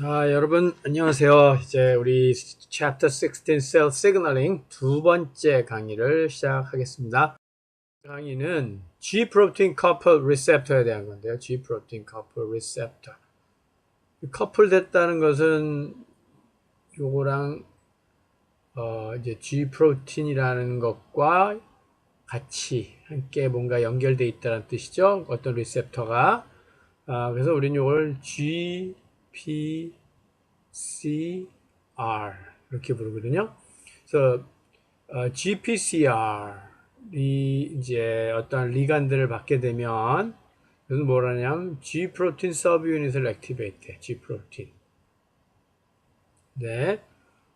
자, 여러분 안녕하세요. 이제 우리 Chapter 16 Cell Signaling 두 번째 강의를 시작하겠습니다. 강의는 G-protein couple receptor에 대한 건데요. G-protein couple receptor. 커플 됐다는 것은 요거랑 이제 G-protein이라는 것과 같이 함께 뭔가 연결되어 있다는 뜻이죠. 어떤 리셉터가. 그래서 우리는 요걸 GP CR 이렇게 부르거든요. 그래서 GPCR이 이제 어떤 리간드를 받게 되면 이것은 뭐라냐면 G 프로틴 서브 유닛을 액티베이트 해. G 프로틴. 네.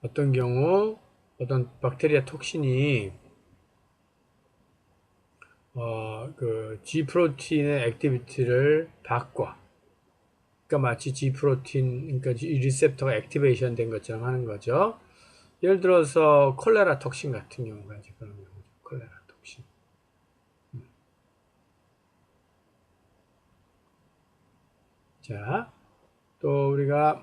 어떤 경우 어떤 박테리아 톡신이 그 G 프로틴의 액티비티를 바꿔. 그러니까 마치 G 프로틴, 그러니까 이 리셉터가 액티베이션 된 것처럼 하는 거죠. 예를 들어서 콜레라 톡신 같은 경우가 이제 그런 경우죠. 콜레라 톡신. 자, 또 우리가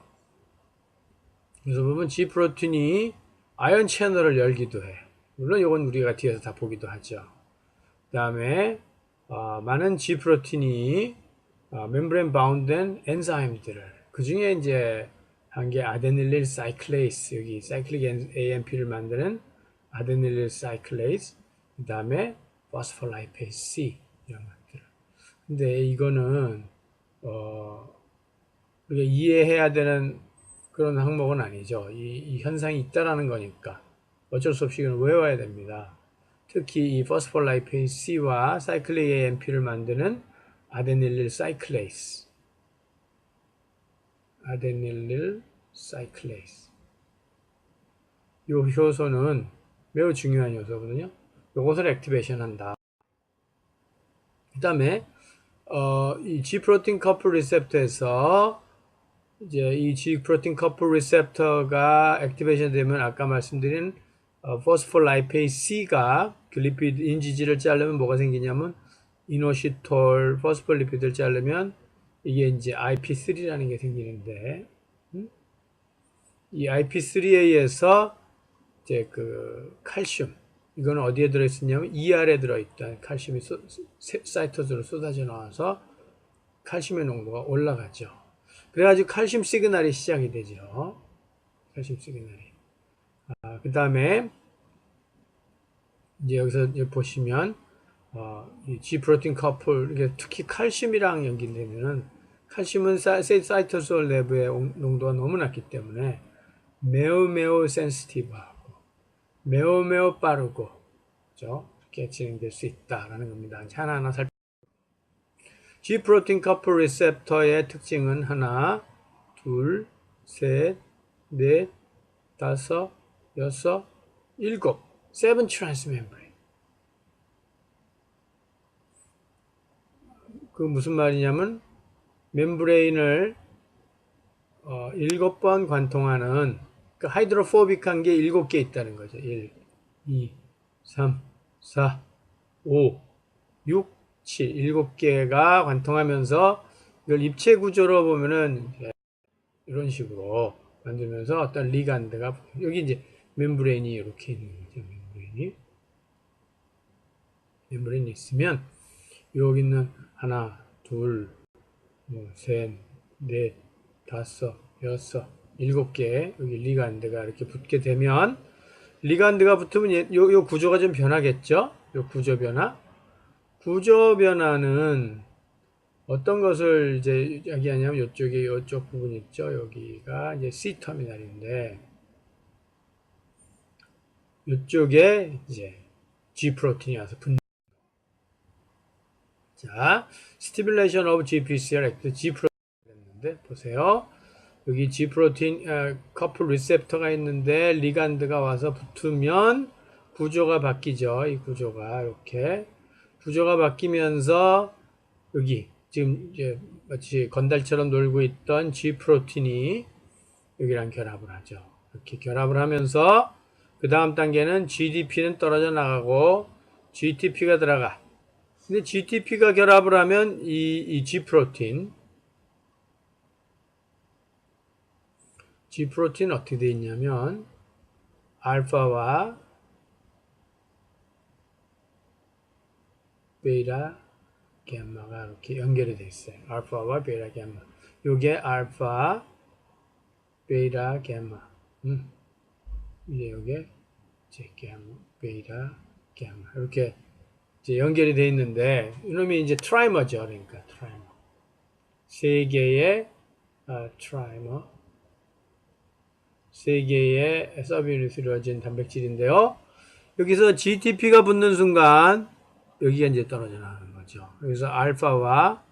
그래서 보면 G 프로틴이 아연 채널을 열기도 해. 물론 이건 우리가 뒤에서 다 보기도 하죠. 그 다음에 많은 G 프로틴이 멤브레인 바운드된 엔자임들을 그 중에 이제 한 게 아데닐릴 사이클레이스 여기 사이클릭 AMP를 만드는 아데닐릴 사이클레이스 그 다음에 포스폴라이페이스 C 이런 것들. 근데 이거는 우리가 이해해야 되는 그런 항목은 아니죠. 이 현상이 있다라는 거니까 어쩔 수 없이 이건 외워야 됩니다. 특히 이 포스폴라이페이스 C와 사이클릭 AMP를 만드는 아데닐릴 사이클레이스 아데닐릴 사이클레이스 이 효소는 매우 중요한 요소거든요. 이것을 액티베이션 한다. 그 다음에 이 G 프로틴 커플 리셉터에서 이제 이 G 프로틴 커플 리셉터가 액티베이션 되면 아까 말씀드린 포스폴라이페이스 C가 그 리피드 인지질을 자르면 뭐가 생기냐면 이노시톨 포스폴리피드를 자르면 이게 이제 IP3라는 게 생기는데 이 IP3에 의해서 이제 그 칼슘 이거는 어디에 들어있었냐면 ER에 들어있던 칼슘이 사이토스로 쏟아져 나와서 칼슘의 농도가 올라가죠. 그래가지고 칼슘 시그널이 시작이 되죠. 칼슘 시그널이. 그 다음에 이제 여기서 이제 보시면 이 G 프로틴 커플 이게 특히 칼슘이랑 연결되면은 칼슘은 사이토솔 내부의 농도가 너무 낮기 때문에 매우 센시티브하고 매우 빠르고 그죠? 이렇게 진행될 수 있다라는 겁니다. 하나하나 G 프로틴 커플 리셉터의 특징은 하나, 둘, 셋, 넷, 다섯, 여섯, 일곱, seven transmembrane. 그 무슨 말이냐면 멤브레인을 7번 관통하는 그 하이드로포빅한 게 7개 있다는 거죠. 1, 2, 3, 4, 5, 6, 7, 7개가 관통하면서 이걸 입체 구조로 보면은 이런 식으로 만들면서 어떤 리간드가 여기 이제 멤브레인이 이렇게 있는 거죠. 멤브레인이 있으면 여기 있는 하나, 둘, 뭐, 셋, 넷, 다섯, 여섯, 7개 여기 리간드가 이렇게 붙게 되면 리간드가 붙으면 요 구조가 좀 변하겠죠? 요 구조 변화. 구조 변화는 어떤 것을 이제 이야기하냐면 요쪽 부분 있죠? 여기가 이제 C 터미널인데 이쪽에 이제 G 프로틴이 와서 붙는 자, stimulation of GPCR act G 프로틴 했는데 보세요. 여기 G 프로틴 커플 리셉터가 있는데 리간드가 와서 붙으면 구조가 바뀌죠. 이 구조가 이렇게 구조가 바뀌면서 여기 지금 이제 마치 건달처럼 놀고 있던 G 프로틴이 여기랑 결합을 하죠. 이렇게 결합을 하면서 그 다음 단계는 GDP는 떨어져 나가고 GTP가 들어가. 근데 GTP가 결합을 하면 이 G 프로틴 G 프로틴 어떻게 되어 있냐면 알파와 베타 감마가 이렇게 연결이 되어 있어요. 알파와 베타 감마. 요게 알파, 베타 감마. 이제 요게 이제 베타 감마. 이렇게 이제 연결이 되어 있는데 이놈이 이제 트라이머죠. 그러니까 트라이머. 세 개의 트라이머. 세 개의 서브유닛으로 이루어진 단백질인데요. 여기서 GTP가 붙는 순간 여기가 이제 떨어져 나가는 거죠. 여기서 알파와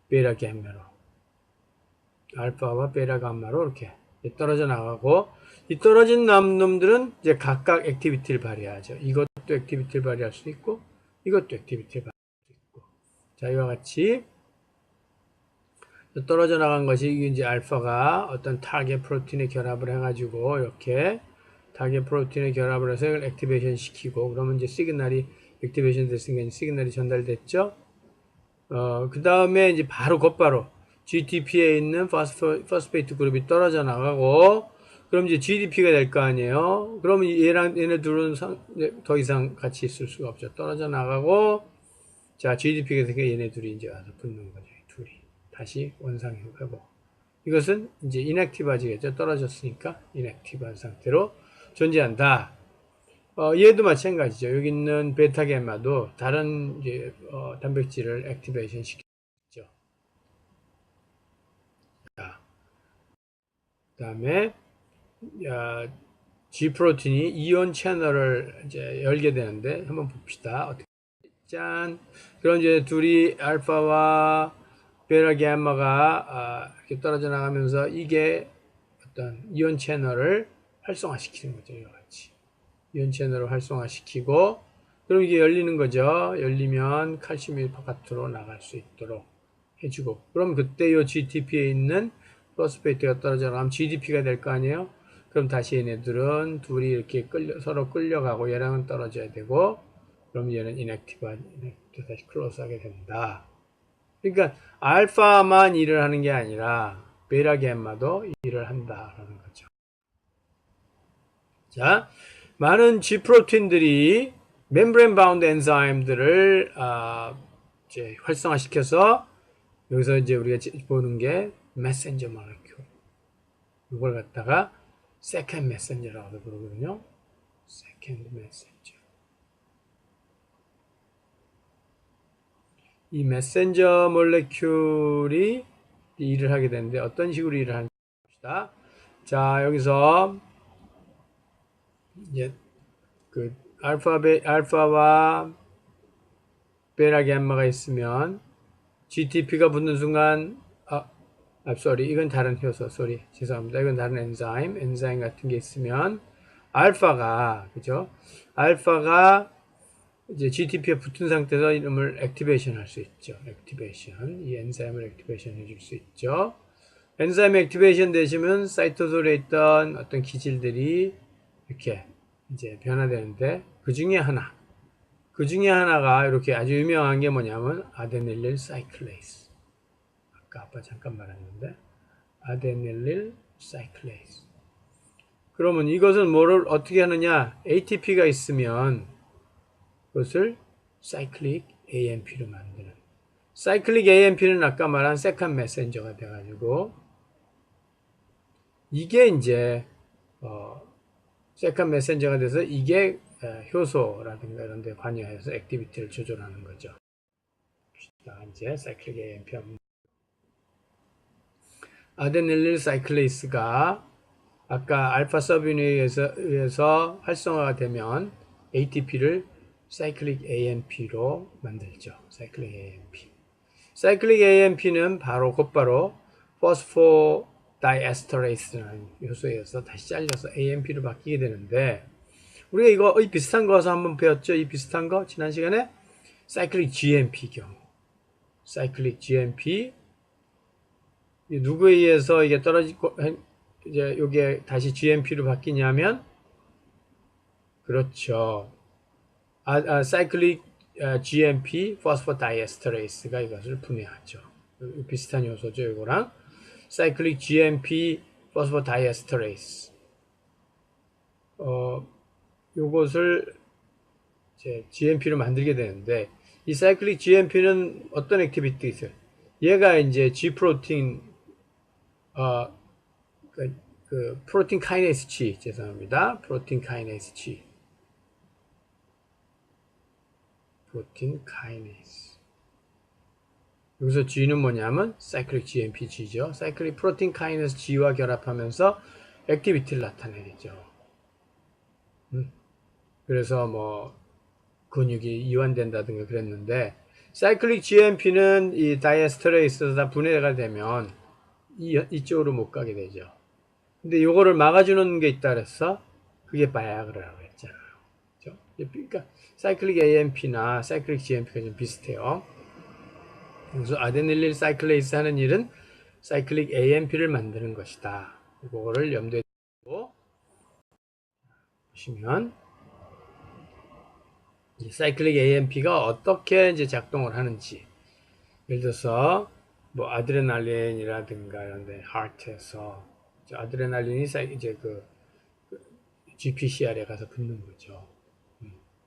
베타 감마로 알파와 베타 감마로 이렇게 떨어져 나가고 이 떨어진 놈들은 이제 각각 액티비티를 발휘하죠. 이것도 액티비티를 발휘할 수 있고 이것도 액티비티를 발휘할 수 있고 자 이와 같이 떨어져 나간 것이 이제 알파가 어떤 타겟 프로틴에 결합을 해가지고 이렇게 타겟 프로틴에 결합을 해서 이걸 액티베이션 시키고 그러면 이제 시그널이 액티베이션 됐으니까 시그널이 전달됐죠. 그 다음에 이제 바로 곧바로 GTP에 있는 포스페이트 그룹이 떨어져 나가고 그럼 이제 GDP가 될 거 아니에요. 그러면 얘네 둘은 더 이상 같이 있을 수가 없죠. 떨어져 나가고 자 GDP가 되니까 얘네 둘이 이제 와서 붙는 거죠. 둘이 다시 원상 회복. 이것은 이제 인액티브하지겠죠. 떨어졌으니까 인액티브한 상태로 존재한다. 얘도 마찬가지죠. 여기 있는 베타 감마도 다른 이제 단백질을 액티베이션 시키죠. 자, 그다음에 G 프로틴이 이온 채널을 이제 열게 되는데 한번 봅시다. 어떻게 짠. 그럼 이제 둘이 알파와 베타 감마가 이렇게 떨어져 나가면서 이게 어떤 이온 채널을 활성화시키는 거죠. 이와 같이. 이온 채널을 활성화시키고 그럼 이게 열리는 거죠. 열리면 칼슘이 바깥으로 나갈 수 있도록 해주고 그럼 그때 이 GTP에 있는 포스페이트가 떨어져 나가면 GDP가 될 거 아니에요. 그럼 다시 얘네들은 둘이 이렇게 서로 끌려가고 얘랑은 떨어져야 되고 그럼 얘는 인액티브 다시 클로즈하게 된다. 그러니까 알파만 일을 하는 게 아니라 베타 감마도 일을 한다라는 거죠. 자, 많은 G 프로틴들이 멤브레인 바운드 엔자임들을 이제 활성화시켜서 여기서 이제 우리가 보는 게 메신저 모레큐. 이걸 갖다가 세컨드 메신저라고 부르거든요. 세컨드 메신저. 이 메신저 몰레큘이 일을 하게 되는데 어떤 식으로 일을 하는지 봅시다. 자, 여기서 이제 그 알파와 베타 감마가 있으면 GTP가 붙는 순간 sorry, 이건 다른 효소, 죄송합니다. 이건 다른 엔자임 같은 게 있으면 알파가 그죠? 알파가 이제 GTP에 붙은 상태에서 이름을 액티베이션 할 수 있죠. 액티베이션. 이 엔자임을 액티베이션 해줄 수 있죠. 엔자임 액티베이션 되시면 사이토솔에 있던 어떤 기질들이 이렇게 이제 변화되는데 그 중에 하나가 이렇게 아주 유명한 게 뭐냐면 아데닐릴 사이클레이스. 아까 잠깐 말했는데 아데닐릴 사이클레이스. 그러면 이것은 뭐를 어떻게 하느냐? ATP가 있으면 그것을 사이클릭 AMP로 만드는. 사이클릭 AMP는 아까 말한 세컨드 메신저가 돼가지고 이게 이제 세컨드 메신저가 돼서 이게 효소라든가 이런 데 관여해서 액티비티를 조절하는 거죠. 이제 사이클릭 AMP 아데닐릴 사이클레이스가 아까 알파 서브유닛에 의해서 활성화가 되면 ATP를 사이클릭 AMP로 만들죠. 사이클릭 AMP. 사이클릭 AMP는 곧바로 포스포다이에스터레이스라는 효소에 의해서 다시 잘려서 AMP로 바뀌게 되는데 우리가 이거 비슷한 거 한번 배웠죠? 이 비슷한 거 지난 시간에 사이클릭 GMP 경우 사이클릭 GMP 누구에 의해서 이게 떨어지고 이제 이게 다시 GMP로 바뀌냐면 그렇죠. 사이클릭 GMP 포스포다이에스터레이스가 이것을 분해하죠. 비슷한 요소죠. 이거랑 사이클릭 GMP 포스포다이에스터레이스. 요것을 이제 GMP로 만들게 되는데, 이 사이클릭 GMP는 어떤 액티비티 있어요? 얘가 이제 G 프로틴, 프로틴 카이네이스 G, 죄송합니다. 프로틴 카이네이스 G. 프로틴 카이네이스. 여기서 G는 뭐냐면 사이클릭 GMP G죠. 사이클릭 프로틴 카이네이스 G와 결합하면서 액티비티를 나타내겠죠. 그래서 뭐 근육이 이완된다든가 그랬는데, 사이클릭 GMP는 이 다이에스터레이스에서 다 분해가 되면 이쪽으로 못 가게 되죠. 근데 요거를 막아주는 게 있다 그랬어? 그게 바이아그라라고 했잖아요. 그렇죠? 그러니까 사이클릭 AMP나 사이클릭 GMP가 좀 비슷해요. 그래서 아데닐린 사이클레이스 하는 일은 사이클릭 AMP를 만드는 것이다. 이거를 염두에 두고 보시면 이 사이클릭 AMP가 어떻게 이제 작동을 하는지, 예를 들어서 뭐 아드레날린이라든가 이런데 하트에서 아드레날린이 이제 그 GPCR에 가서 붙는 거죠.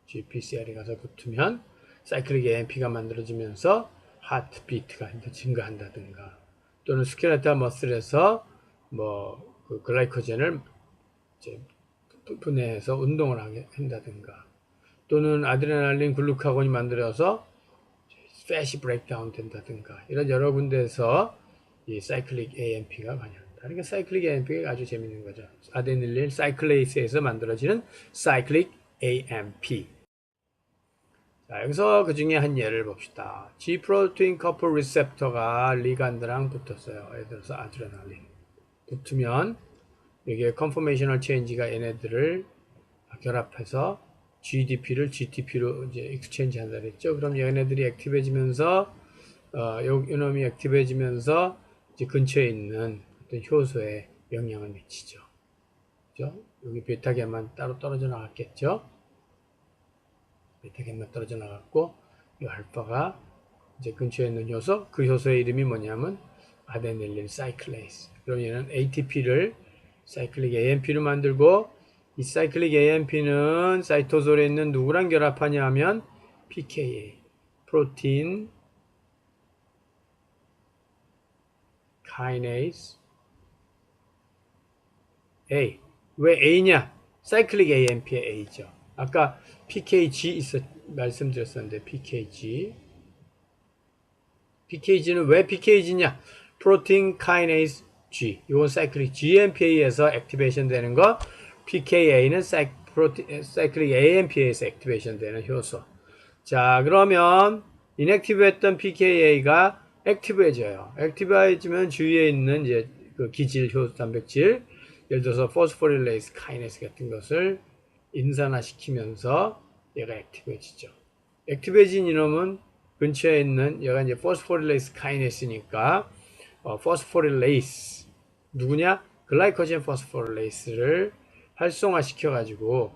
GPCR에 가서 붙으면 사이클릭 AMP가 만들어지면서 하트비트가 증가한다든가, 또는 스켈레탈 머슬에서 뭐그 글라이코젠을 이제 분해해서 운동을 하게 한다든가, 또는 아드레날린 글루카곤이 만들어서 팻이 브레이크다운 된다든가, 이런 여러 군데에서 이 사이클릭 AMP가 관여한다. 그러니까 사이클릭 AMP가 아주 재밌는 거죠. 아데닐린 사이클레이스에서 만들어지는 사이클릭 AMP. 자, 여기서 그 중에 한 예를 봅시다. G 프로틴 커플 리셉터가 리간드랑 붙었어요. 예를 들어서 아드레날린. 붙으면 이게 컨포메이셔널 체인지가 얘네들을 결합해서 GDP를 GTP로 이제 익스체인지 한다 그랬죠. 그럼 얘네들이 액티브해지면서 요놈이 액티브해지면서 이제 근처에 있는 어떤 효소에 영향을 미치죠. 그죠? 여기 베타겐만 따로 떨어져 나갔겠죠. 베타겐만 떨어져 나갔고, 이 알파가 이제 근처에 있는 효소, 그 효소의 이름이 뭐냐면 아데닐린 사이클레이스. 그럼 얘는 ATP를 사이클릭 AMP로 만들고, 이 사이클릭 AMP는 사이토솔에 있는 누구랑 결합하냐 하면 pKa, 프로틴 카이네이스 A. 왜 A냐? 사이클릭 AMP의 A죠. 아까 pKg 말씀드렸었는데 pKg. pKg는 왜 pKg냐? 프로틴 카이네이스 G. 이건 사이클릭 GMP에서 액티베이션 되는 거. pKa는 사이클릭 AMP에서 액티베이션 되는 효소. 자, 그러면 인액티브 했던 pKa가 액티브해져요. 액티브해지면 주위에 있는 이제 그 기질 효소 단백질, 예를 들어서 포스포릴레이스 카이네스 같은 것을 인산화시키면서 얘가 액티브해지죠. 액티브해진 이놈은 근처에 있는 얘가 이제 포스포릴레이스 카이네스니까 포스포릴레이스 누구냐? 글라이코젠 포스포릴레이스를 활성화시켜 가지고,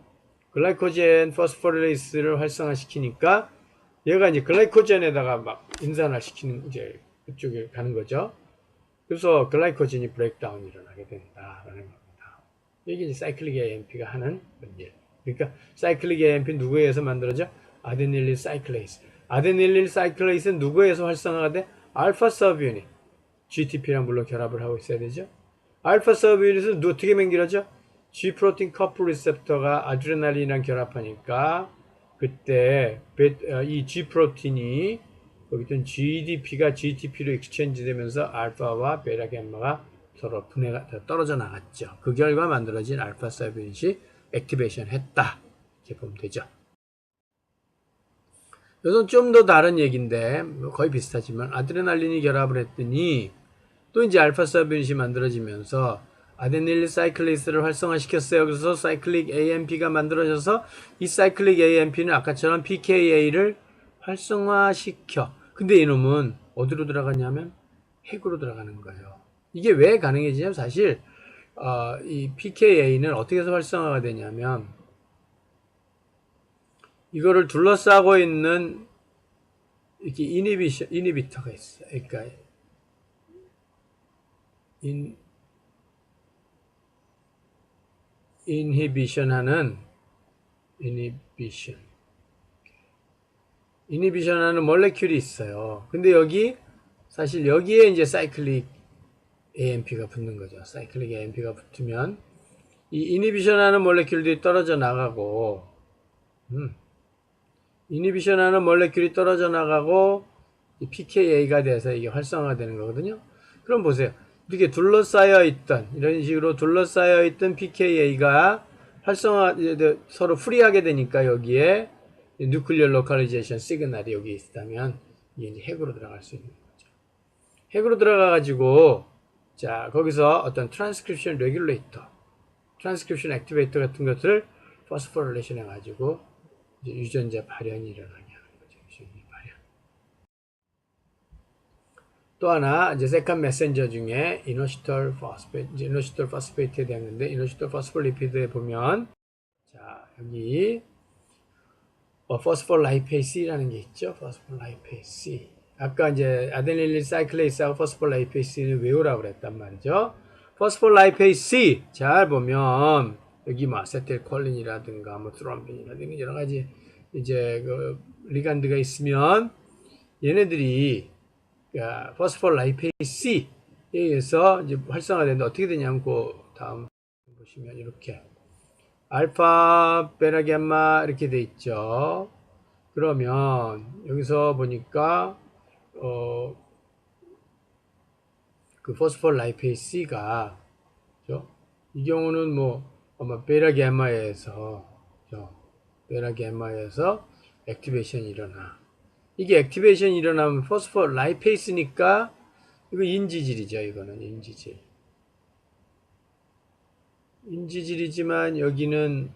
글라이코젠 포스포릴레이스를 활성화시키니까 얘가 이제 글라이코젠에다가 막 인산화 시키는 이제 그쪽에 가는 거죠. 그래서 글라이코젠이 브레이크다운이 일어나게 된다라는 겁니다. 이게 이제 사이클릭 AMP가 하는 일. 그러니까 사이클릭 AMP 누구에 의해서 만들어져? 아데닐린 사이클레이스. 아데닐린 사이클레이스는 누구에 의해서 활성화가 돼? 알파 서브유닛. GTP랑 물론 결합을 하고 있어야 되죠. 알파 서브유닛은 어떻게 만들어져? G 프로틴 커플 리셉터가 아드레날린이랑 결합하니까 그때 이 G 프로틴이 거기 있던 GDP가 GTP로 익스체인지 되면서 알파와 베타 gamma가 서로 분해가 떨어져 나갔죠. 그 결과 만들어진 알파 서브유닛이 액티베이션 했다. 이렇게 보면 되죠. 이건 좀 더 다른 얘기인데 거의 비슷하지만, 아드레날린이 결합을 했더니 또 이제 알파 서브유닛이 만들어지면서 아데닐린 사이클레이스를 활성화시켰어요. 그래서 사이클릭 AMP가 만들어져서 이 사이클릭 AMP는 아까처럼 pKa를 활성화시켜. 근데 이놈은 어디로 들어가냐면 핵으로 들어가는 거예요. 이게 왜 가능해지냐면, 사실 이 pKa는 어떻게 해서 활성화가 되냐면, 이거를 둘러싸고 있는 이렇게 이니비터가 있어요. 그러니까 inhibition 하는 몰레큘이 있어요. 근데 여기 사실 여기에 이제 사이클릭 AMP가 붙는 거죠. 사이클릭 AMP가 붙으면 이 이니비션 하는 몰레큘들이 떨어져 나가고 이니비션 하는 몰레큘이 떨어져 나가고 pKa가 돼서 이게 활성화되는 거거든요. 그럼 보세요. 이렇게 둘러싸여 있던 이런 식으로 둘러싸여 있던 pKa가 활성화 서로 프리하게 되니까 여기에 뉴클리어 로컬리제이션 시그널이 여기 있다면 이게 이제 핵으로 들어갈 수 있는 거죠. 핵으로 들어가 가지고 자 거기서 어떤 트랜스크립션 레귤레이터, 트랜스크립션 액티베이터 같은 것을 포스포릴레이션 해가지고 이제 유전자 발현이 일어나게 하는 거죠. 유전자 발현. 또 하나 이제 세컨 메신저 중에 이노시톨 포스페이트, 이노시톨 포스페이트에 대한건데 이노시톨 포스폴리피드에 보면 자 여기 포스폴라이페이스라는 게 있죠. 포스폴라이페이스. 아까 이제 아데닐린 사이클레이스하고 포스폴라이페이스는 외우라고 그랬단 말이죠. 포스폴라이페이스 잘 보면 여기 뭐 아세틸콜린이라든가 뭐 트롬빈이라든가 여러 가지 이제 그 리간드가 있으면 얘네들이 포스폴라이페이스에 의해서 이제 활성화되는데 어떻게 되냐면 그 다음 보시면 이렇게 알파, 베타, 감마 이렇게 돼 있죠. 그러면 여기서 보니까 그 포스폴라이페이스가 이 경우는 뭐 아마 베타 감마에서 베타 감마에서 액티베이션이 일어나. 이게 액티베이션이 일어나면 포스폴라이페이스니까 이거 인지질이죠. 이거는 인지질. 인지질이지만 여기는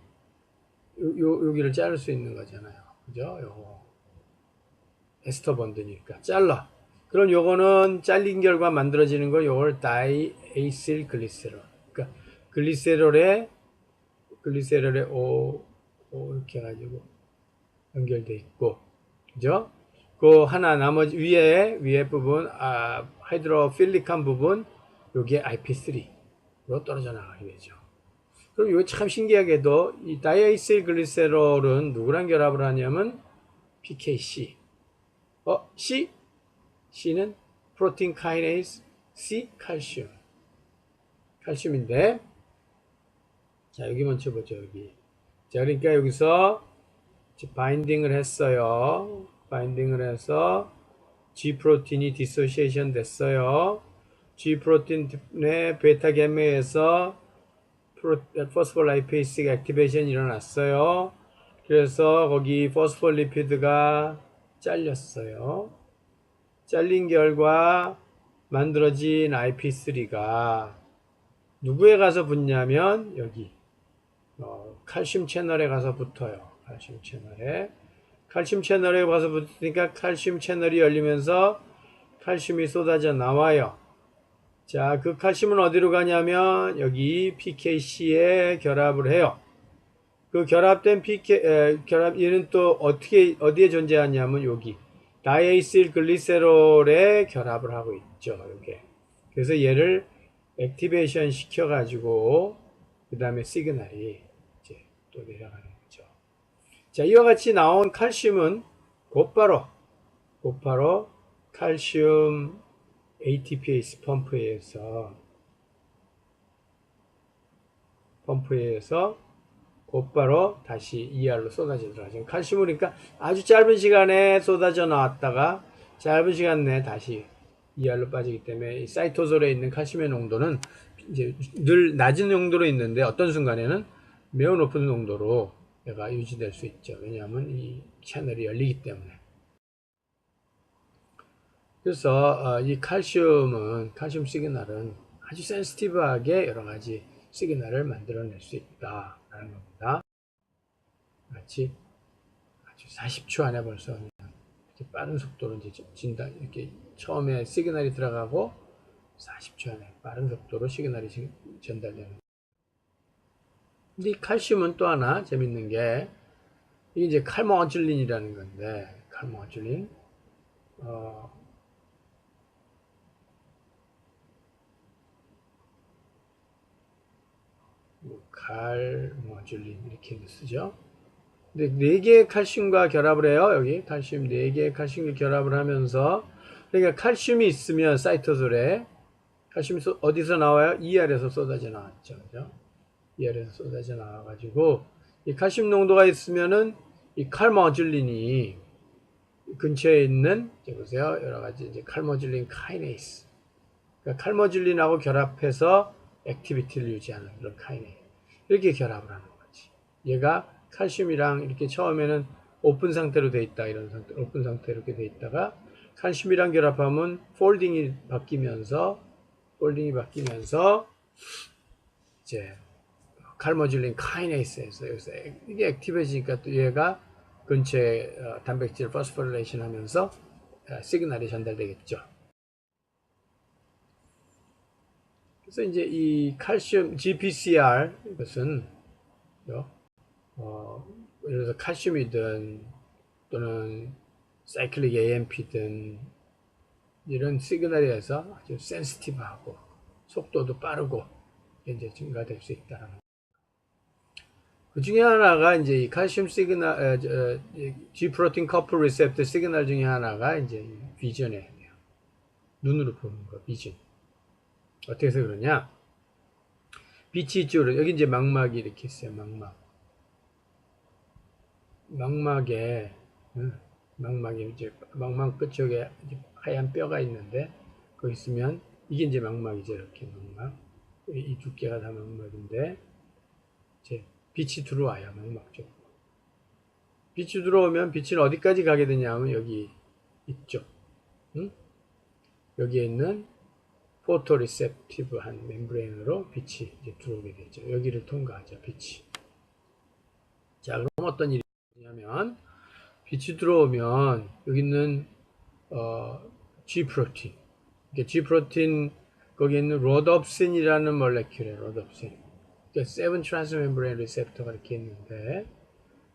여기를 자를 수 있는 거잖아요. 그죠? 요거 에스터 번드니까 잘라. 그럼 요거는 잘린 결과 만들어지는 거 요걸 다이에이실 글리세롤. 그러니까 글리세롤에 O 이렇게 해가지고 연결돼 있고, 그죠? 그 하나 나머지 위에 부분 하이드로필릭한 부분 요게 IP3로 떨어져 나가게 되죠. 그럼 이거 참 신기하게도 이 다이에이실 글리세롤은 누구랑 결합을 하냐면 PKC. C는 프로틴 카이네이스, C 칼슘. 칼슘인데 자 여기 먼저 보죠. 여기. 자 그러니까 여기서 바인딩을 했어요. 바인딩을 해서 G 프로틴이 디소시에이션 됐어요. G 프로틴의 베타 감마에서 포스폴라이페이스 액티베이션이 일어났어요. 그래서 거기 포스폴리피드가 잘렸어요. 잘린 결과 만들어진 IP3가 누구에 가서 붙냐면 여기 칼슘 채널에 가서 붙어요. 칼슘 채널에 가서 붙으니까 칼슘 채널이 열리면서 칼슘이 쏟아져 나와요. 자, 그 칼슘은 어디로 가냐면 여기 PKC에 결합을 해요. 그 결합된 얘는 또 어디에 존재하냐면 여기 다이에이실 글리세롤에 결합을 하고 있죠. 이게. 그래서 얘를 액티베이션 시켜가지고 그 다음에 시그널이 이제 또 내려가는 거죠. 자, 이와 같이 나온 칼슘은 곧바로 칼슘 ATPase 펌프에서 곧바로 다시 ER로 쏟아지더라. 지금 칼슘을 그러니까 아주 짧은 시간에 쏟아져 나왔다가 짧은 시간 내에 다시 ER로 빠지기 때문에 이 사이토솔에 있는 칼슘의 농도는 이제 늘 낮은 농도로 있는데 어떤 순간에는 매우 높은 농도로 얘가 유지될 수 있죠. 왜냐하면 이 채널이 열리기 때문에. 그래서 이 칼슘 시그널은 아주 센시티브하게 여러 가지 시그널을 만들어낼 수 있다라는 겁니다. 마치 아주 40초 안에 벌써 이렇게 빠른 속도로 이제 이렇게 처음에 시그널이 들어가고 40초 안에 빠른 속도로 시그널이 전달되는. 근데 이 칼슘은 또 하나 재밌는 게 이게 이제 칼모어줄린이라는 건데 칼모어줄린 칼모듈린 이렇게 쓰죠. 근데 4개의 칼슘과 결합을 해요. 여기 칼슘 4개의 칼슘과 결합을 하면서, 그러니까 칼슘이 있으면 사이토솔에 칼슘이 어디서 나와요? ER에서 쏟아져 나왔죠. 그죠? ER에서 쏟아져 나와가지고 이 칼슘 농도가 있으면은 이 칼모듈린이 근처에 있는, 이제 보세요. 여러 가지 이제 칼모듈린 카이네이스. 그러니까 칼모듈린하고 결합해서 액티비티를 유지하는 그런 카이네이스. 이렇게 결합을 하는 거지. 얘가 칼슘이랑 이렇게 처음에는 오픈 상태로 돼 있다, 이런 상태, 오픈 상태로 이렇게 돼 있다가 칼슘이랑 결합하면 폴딩이 바뀌면서 이제 칼모듈린 카이네이스에서 여기서 이게 액티브해지니까 또 얘가 근처에 단백질 포스포릴레이션 하면서 시그널이 전달되겠죠. 그래서 이제 이 칼슘 GPCR 이것은 예를 들어서 칼슘이든 또는 사이클릭 AMP든 이런 시그널에서 아주 센시티브하고 속도도 빠르고 이제 증가될 수 있다는. 그 중에 하나가 이제 이 칼슘 시그널, G 프로틴 커플 리셉터 시그널 중에 하나가 이제 비전에 눈으로 보는 거, 비전. 어떻게 해서 그러냐? 빛이 이쪽으로, 여기 이제 망막이 이렇게 있어요, 망막에, 망막이 이제, 망막 끝쪽에 이제 하얀 뼈가 있는데, 거기 있으면, 이게 이제 망막이죠, 이렇게 망막. 이 두께가 다 망막인데, 이제 빛이 들어와요, 망막 쪽으로. 빛이 들어오면 빛은 어디까지 가게 되냐면, 여기 이쪽, 여기에 있는 포토리셉티브한 멤브레인으로 빛이 이제 들어오게 되죠. 여기를 통과하죠, 빛이. 자, 그럼 어떤 일이 있냐면, 빛이 들어오면 여기 있는 G 프로틴, G 프로틴 거기 있는 로뎁신이라는 몰레큘에 로뎁신, 그러니까 7 트랜스멤브레인 리셉터가 이렇게 있는데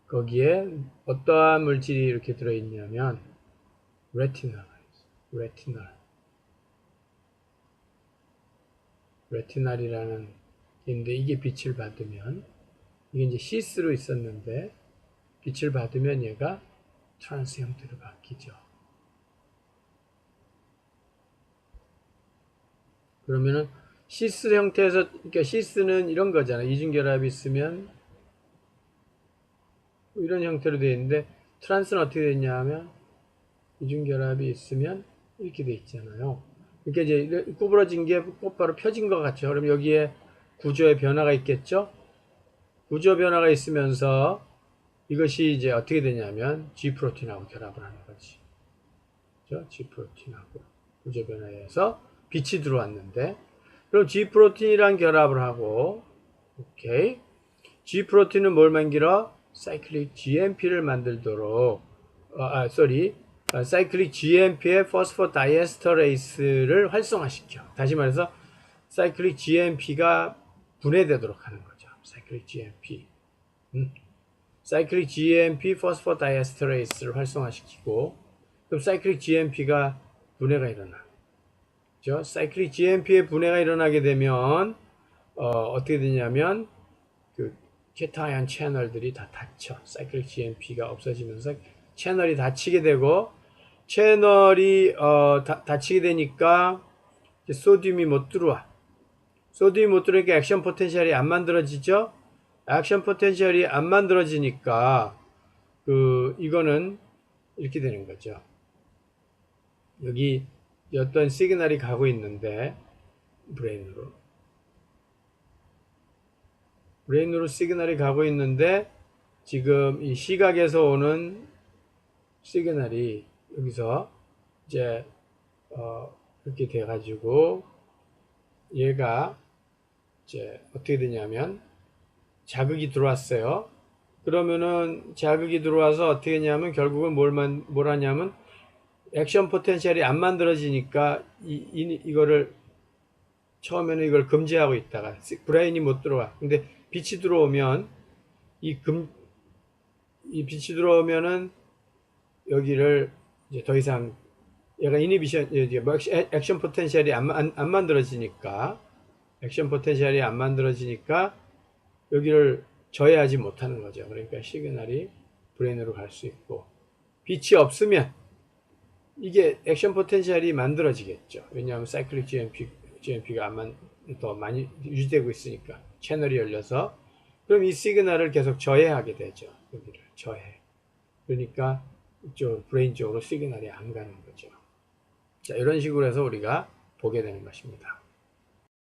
거기에 어떠한 물질이 이렇게 들어있냐면 레티날이라는 게 있는데, 이게 빛을 받으면, 이게 이제 시스로 있었는데 빛을 받으면 얘가 트랜스 형태로 바뀌죠. 그러면은 시스 형태에서, 그러니까 시스는 이런 거잖아. 이중결합이 있으면 이런 형태로 되어 있는데, 트랜스는 어떻게 되냐 하면 이중결합이 있으면 이렇게 되어 있잖아요. 그러니까 이제 구부러진 게 곧바로 펴진 것 같죠. 그럼 여기에 구조의 변화가 있겠죠. 구조 변화가 있으면서 이것이 이제 어떻게 되냐면 G 프로틴하고 결합을 하는 거지. 그렇죠? G 프로틴하고 구조 변화에서 빛이 들어왔는데, 그럼 G 프로틴이랑 결합을 하고, 오케이. G 프로틴은 뭘 만들어? 사이클릭 GMP를 만들도록, 사이클릭 GMP의 포스포다이에스터레이스를 활성화시켜. 다시 말해서 사이클릭 GMP가 분해되도록 하는 거죠. 사이클릭 GMP. 사이클릭 GMP 포스포다이에스터레이스를 활성화시키고, 그럼 사이클릭 GMP가 분해가 일어나. 그죠? 사이클릭 GMP의 분해가 일어나게 되면 어떻게 되냐면 그 케타이온 채널들이 다 닫혀. 사이클릭 GMP가 없어지면서 채널이 닫히게 되고, 채널이 닫히게 되니까 소듐이 못 들어와. 소듐이 못 들어오니까 액션 포텐셜이 안 만들어지죠. 액션 포텐셜이 안 만들어지니까 이거는 이렇게 되는 거죠. 여기 어떤 시그널이 가고 있는데 브레인으로 시그널이 가고 있는데, 지금 이 시각에서 오는 시그널이 여기서 이제 이렇게 돼 가지고 얘가 이제 어떻게 되냐면 자극이 들어왔어요. 그러면은 자극이 들어와서 어떻게 했냐면 결국은 뭘 하냐면 액션 포텐셜이 안 만들어지니까 이거를 처음에는 이걸 금지하고 있다가 브레인이 못 들어와. 근데 빛이 들어오면 이 빛이 들어오면은 여기를 이제 더 이상 얘가 이니비션, 액션 포텐셜이 안 만들어지니까, 액션 포텐셜이 안 만들어지니까 여기를 저해하지 못하는 거죠. 그러니까 시그널이 브레인으로 갈 수 있고, 빛이 없으면 이게 액션 포텐셜이 만들어지겠죠. 왜냐하면 사이클릭 GMP가 더 많이 유지되고 있으니까 채널이 열려서, 그럼 이 시그널을 계속 저해하게 되죠. 여기를 저해. 그러니까 이쪽 브레인 쪽으로 시그널이 안 가는 거죠. 자, 이런 식으로 해서 우리가 보게 되는 것입니다.